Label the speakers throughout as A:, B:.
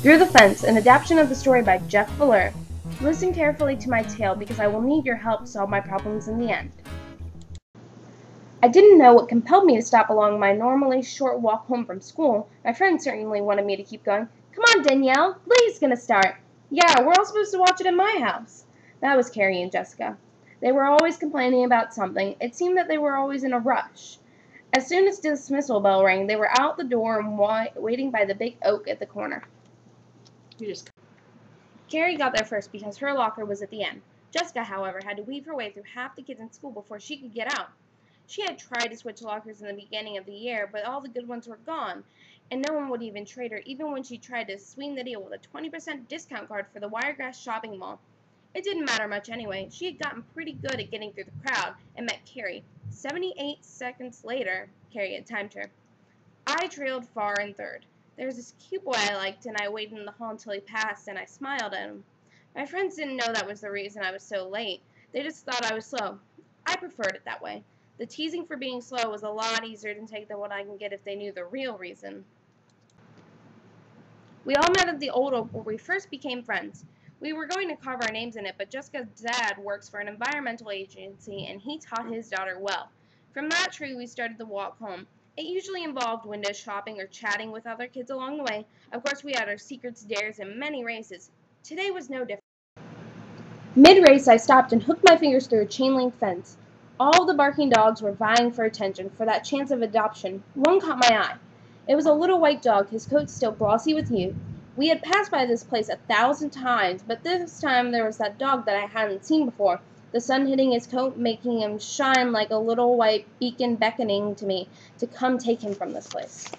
A: Through the Fence, an adaptation of the story by Jeff Fuller. Listen carefully to my tale because I will need your help to solve my problems in the end. I didn't know what compelled me to stop along my normally short walk home from school. My friends certainly wanted me to keep going. Come on, Danielle, Lee's gonna start. Yeah, we're all supposed to watch it in my house. That was Carrie and Jessica. They were always complaining about something. It seemed that they were always in a rush. As soon as the dismissal bell rang, they were out the door and waiting by the big oak at the corner. Carrie got there first because her locker was at the end. Jessica, however, had to weave her way through half the kids in school before she could get out. She had tried to switch lockers in the beginning of the year, but all the good ones were gone, and no one would even trade her, even when she tried to swing the deal with a 20% discount card for the Wiregrass shopping mall. It didn't matter much anyway. She had gotten pretty good at getting through the crowd and met Carrie. 78 seconds later, Carrie had timed her. I trailed far in third. There was this cute boy I liked, and I waited in the hall until he passed, and I smiled at him. My friends didn't know that was the reason I was so late. They just thought I was slow. I preferred it that way. The teasing for being slow was a lot easier to take than what I can get if they knew the real reason. We all met at the Old Oak where we first became friends. We were going to carve our names in it, but Jessica's dad works for an environmental agency, and he taught his daughter well. From that tree, we started the walk home. It usually involved window shopping or chatting with other kids along the way. Of course, we had our secrets, dares, and many races. Today was no different. Mid-race, I stopped and hooked my fingers through a chain-link fence. All the barking dogs were vying for attention, for that chance of adoption. One caught my eye. It was a little white dog, his coat still glossy with youth. We had passed by this place 1,000 times, but this time there was that dog that I hadn't seen before, the sun hitting his coat, making him shine like a little white beacon beckoning to me to come take him from this place.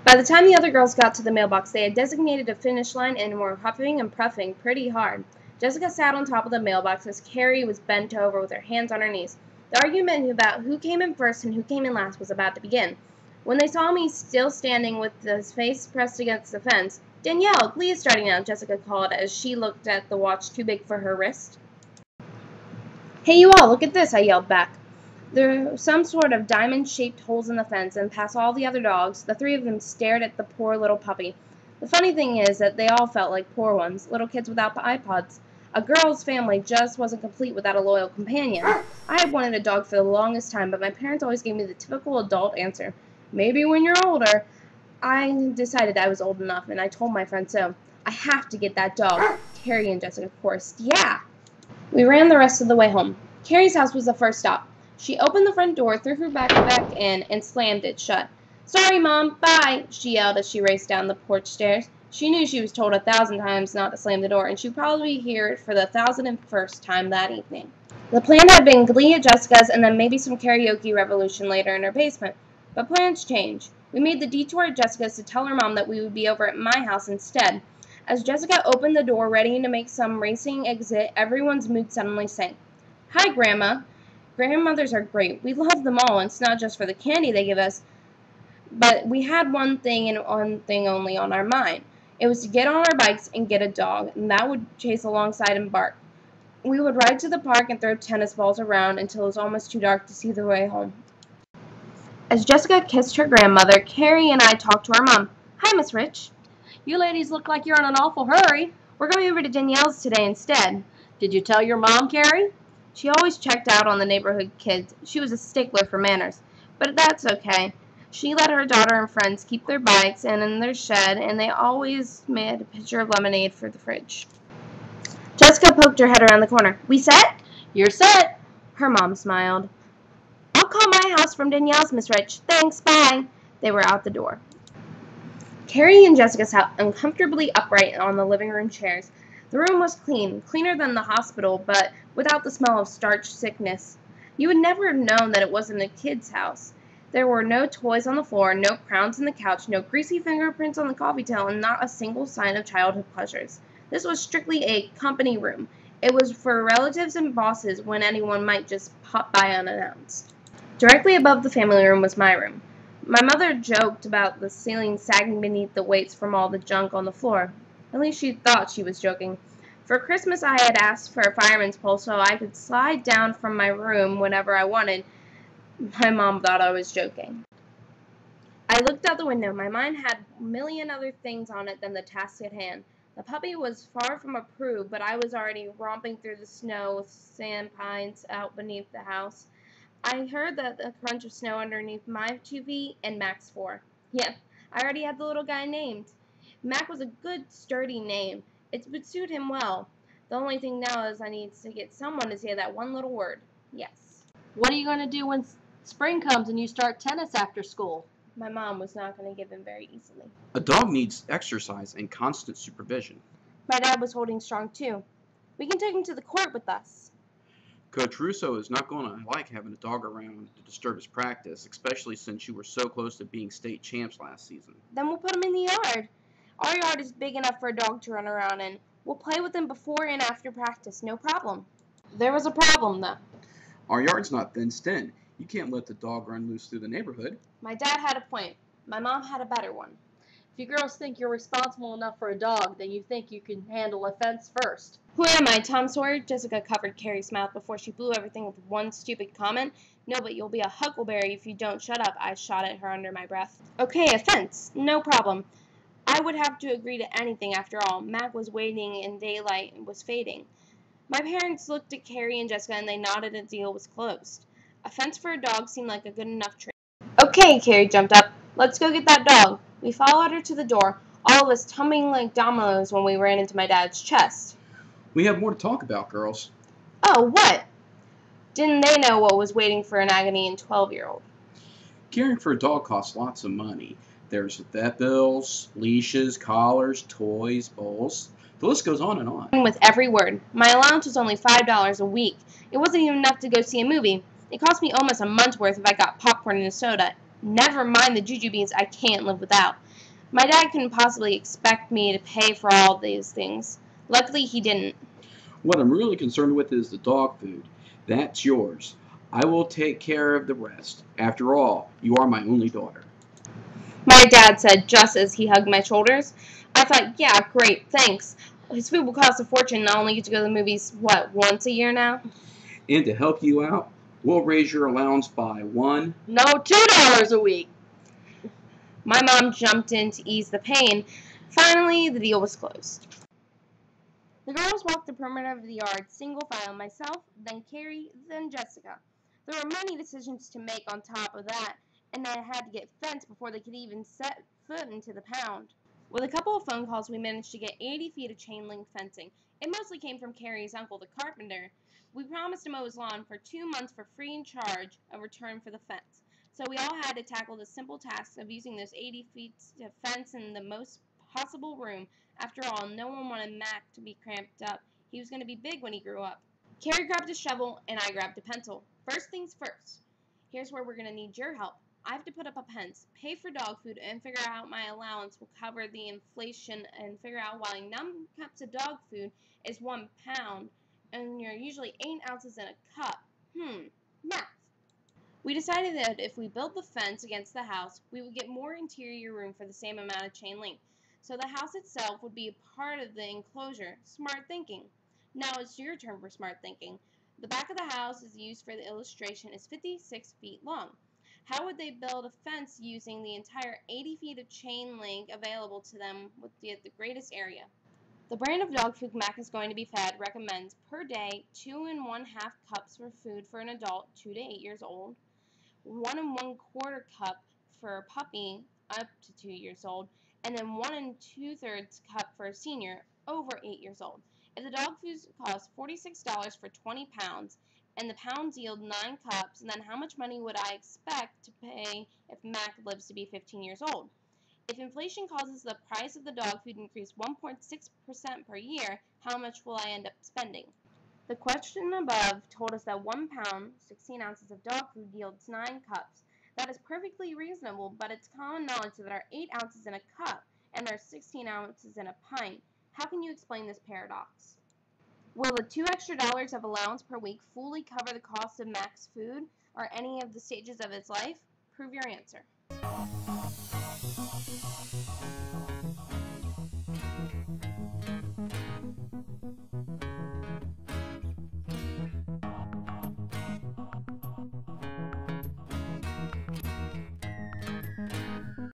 A: By the time the other girls got to the mailbox, they had designated a finish line and were huffing and puffing pretty hard. Jessica sat on top of the mailbox as Carrie was bent over with her hands on her knees. The argument about who came in first and who came in last was about to begin. When they saw me still standing with his face pressed against the fence, "Danielle, Lee is starting now," Jessica called as she looked at the watch too big for her wrist. "Hey, you all, look at this," I yelled back. There were some sort of diamond-shaped holes in the fence, and past all the other dogs, the three of them stared at the poor little puppy. The funny thing is that they all felt like poor ones, little kids without iPods. A girl's family just wasn't complete without a loyal companion. I had wanted a dog for the longest time, but my parents always gave me the typical adult answer. Maybe when you're older. I decided I was old enough, and I told my friend so. I have to get that dog. Carrie and Jessica chorused, "Yeah!" We ran the rest of the way home. Carrie's house was the first stop. She opened the front door, threw her backpack in, and slammed it shut. "Sorry, Mom, bye," she yelled as she raced down the porch stairs. She knew she was told 1,000 times not to slam the door, and she'd probably hear it for the 1,001st time that evening. The plan had been glee at Jessica's and then maybe some karaoke revolution later in her basement. But plans change. We made the detour at Jessica's to tell her mom that we would be over at my house instead. As Jessica opened the door, ready to make some racing exit, everyone's mood suddenly sank. "Hi, Grandma." Grandmothers are great. We love them all, and it's not just for the candy they give us. But we had one thing and one thing only on our mind. It was to get on our bikes and get a dog, and that would chase alongside and bark. We would ride to the park and throw tennis balls around until it was almost too dark to see the way home. As Jessica kissed her grandmother, Carrie and I talked to our mom. "Hi, Miss Rich. You ladies look like you're in an awful hurry. We're going over to Danielle's today instead. Did you tell your mom, Carrie?" She always checked out on the neighborhood kids. She was a stickler for manners. But that's okay. She let her daughter and friends keep their bikes in their shed, and they always made a pitcher of lemonade for the fridge. Jessica poked her head around the corner. "We set?" "You're set." Her mom smiled. "I'll call my house from Danielle's, Miss Rich. Thanks, bye." They were out the door. Carrie and Jessica sat uncomfortably upright on the living room chairs. The room was clean, cleaner than the hospital, but without the smell of starch sickness. You would never have known that it wasn't a kid's house. There were no toys on the floor, no crowns on the couch, no greasy fingerprints on the coffee table, and not a single sign of childhood pleasures. This was strictly a company room. It was for relatives and bosses when anyone might just pop by unannounced. Directly above the family room was my room. My mother joked about the ceiling sagging beneath the weights from all the junk on the floor. At least she thought she was joking. For Christmas, I had asked for a fireman's pole so I could slide down from my room whenever I wanted. My mom thought I was joking. I looked out the window. My mind had a million other things on it than the task at hand. The puppy was far from approved, but I was already romping through the snow with sand pines out beneath the house. I heard the crunch of snow underneath my 2 feet and Mac's 4. Yep, I already had the little guy named. Mac was a good, sturdy name. It would suit him well. The only thing now is I need to get someone to say that one little word. Yes.
B: What are you going to do when spring comes and you start tennis after school?
A: My mom was not going to give in very easily.
C: A dog needs exercise and constant supervision.
A: My dad was holding strong too. We can take him to the court with us.
C: Coach Russo is not going to like having a dog around to disturb his practice, especially since you were so close to being state champs last season.
A: Then we'll put him in the yard. Our yard is big enough for a dog to run around in. We'll play with him before and after practice, no problem. There was a problem, though.
C: Our yard's not fenced in. You can't let the dog run loose through the neighborhood.
A: My dad had a point. My mom had a better one.
B: If you girls think you're responsible enough for a dog, then you think you can handle a fence first.
A: Who am I, Tom Sawyer? Jessica covered Carrie's mouth before she blew everything with one stupid comment. No, but you'll be a huckleberry if you don't shut up, I shot at her under my breath. Okay, a fence. No problem. I would have to agree to anything after all. Mac was waiting and daylight was fading. My parents looked at Carrie and Jessica and they nodded and the deal was closed. A fence for a dog seemed like a good enough trade. Okay, Carrie jumped up. Let's go get that dog. We followed her to the door, all of us tumbling like dominoes when we ran into my dad's chest.
C: We have more to talk about, girls.
A: Oh, what? Didn't they know what was waiting for an agony in 12-year-old?
C: Caring for a dog costs lots of money. There's vet bills, leashes, collars, toys, bowls. The list goes on and on.
A: With every word. My allowance was only $5 a week. It wasn't even enough to go see a movie. It cost me almost a month's worth if I got popcorn and a soda. Never mind the juju beans I can't live without. My dad couldn't possibly expect me to pay for all these things. Luckily, he didn't.
C: What I'm really concerned with is the dog food. That's yours. I will take care of the rest. After all, you are my only daughter.
A: My dad said just as he hugged my shoulders. I thought, yeah, great, thanks. His food will cost a fortune and I only get to go to the movies, once a year now?
C: And to help you out, we'll raise your allowance by $1.
B: No, $2 a week.
A: My mom jumped in to ease the pain. Finally, the deal was closed. The girls walked the perimeter of the yard, single file, myself, then Carrie, then Jessica. There were many decisions to make on top of that, and I had to get fenced before they could even set foot into the pound. With a couple of phone calls, we managed to get 80 feet of chain link fencing. It mostly came from Carrie's uncle, the carpenter. We promised to mow his lawn for 2 months for free in charge in return for the fence. So we all had to tackle the simple task of using those 80 feet to fence in the most possible room. After all, no one wanted Mac to be cramped up. He was going to be big when he grew up. Carrie grabbed a shovel, and I grabbed a pencil. First things first. Here's where we're going to need your help. I have to put up a fence, pay for dog food, and figure out my allowance will cover the inflation and figure out why 9 cups of dog food is 1 pound, and you're usually 8 ounces in a cup. Math. We decided that if we built the fence against the house, we would get more interior room for the same amount of chain link. So the house itself would be a part of the enclosure. Smart thinking. Now it's your turn for smart thinking. The back of the house is used for the illustration is 56 feet long. How would they build a fence using the entire 80 feet of chain link available to them with the greatest area? The brand of dog food Mac is going to be fed recommends per day 2 1/2 cups for food for an adult 2 to 8 years old, 1 1/4 cup for a puppy up to 2 years old, and then 1 2/3 cup for a senior over 8 years old. If the dog food costs $46 for 20 pounds, and the pounds yield 9 cups, then how much money would I expect to pay if Mac lives to be 15 years old? If inflation causes the price of the dog food to increase 1.6% per year, how much will I end up spending? The question above told us that 1 pound, 16 ounces of dog food yields 9 cups. That is perfectly reasonable, but it's common knowledge that there are 8 ounces in a cup, and there are 16 ounces in a pint. How can you explain this paradox? Will the $2 extra of allowance per week fully cover the cost of Mac's food or any of the stages of its life? Prove your answer.